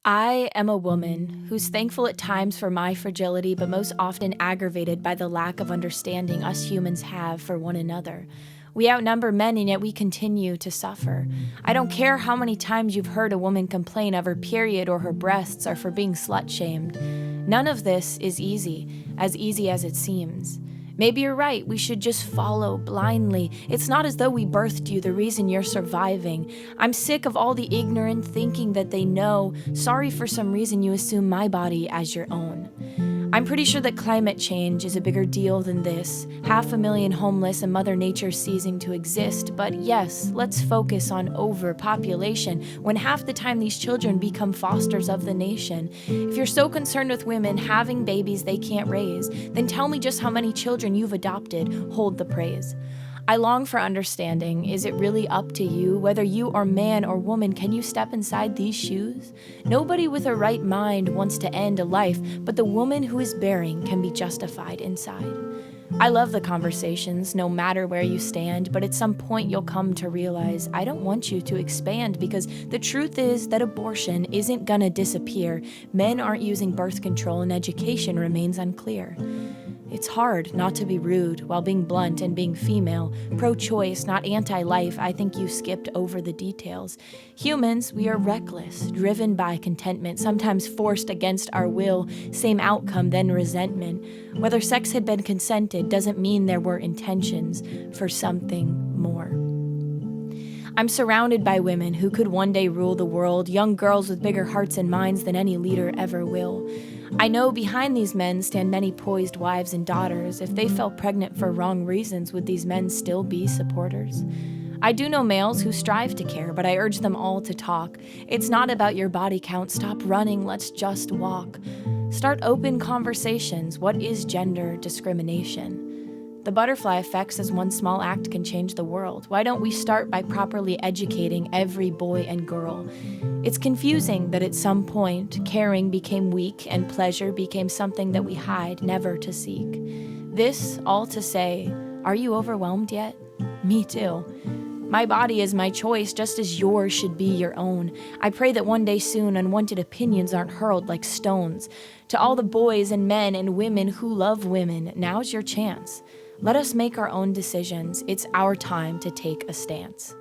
I am a woman who's thankful at times for my fragility, but most often aggravated by the lack of understanding us humans have for one another. We outnumber men, and yet we continue to suffer. I don't care how many times you've heard a woman complain of her period or her breasts or for being slut shamed. None of this is easy as it seems. Maybe you're right, we should just follow blindly. It's not as though we birthed you, the reason you're surviving. I'm sick of all the ignorant thinking that they know. Sorry for some reason you assume my body as your own. I'm pretty sure that climate change is a bigger deal than this. 500,000 homeless and Mother Nature ceasing to exist. But yes, let's focus on overpopulation when half the time these children become fosters of the nation. If you're so concerned with women having babies they can't raise, then tell me just how many children you've adopted. Hold the praise. I long for understanding. Is it really up to you? Whether you are man or woman, can you step inside these shoes? Nobody with a right mind wants to end a life, but the woman who is bearing can be justified inside. I love the conversations, no matter where you stand, but at some point you'll come to realize I don't want you to expand, because the truth is that abortion isn't gonna disappear. Men aren't using birth control and education remains unclear. It's hard not to be rude while being blunt and being female. Pro-choice, not anti-life. I think you skipped over the details. Humans, we are reckless, driven by contentment, sometimes forced against our will. Same outcome, then resentment. Whether sex had been consented doesn't mean there were intentions for something more. I'm surrounded by women who could one day rule the world, young girls with bigger hearts and minds than any leader ever will. I know behind these men stand many poised wives and daughters. If they fell pregnant for wrong reasons, would these men still be supporters? I do know males who strive to care, but I urge them all to talk. It's not about your body count. Stop running, let's just walk. Start open conversations. What is gender discrimination? The butterfly effect says one small act can change the world. Why don't we start by properly educating every boy and girl? It's confusing that at some point, caring became weak and pleasure became something that we hide, never to seek. This all to say, are you overwhelmed yet? Me too. My body is my choice, just as yours should be your own. I pray that one day soon unwanted opinions aren't hurled like stones. To all the boys and men and women who love women, now's your chance. Let us make our own decisions. It's our time to take a stance.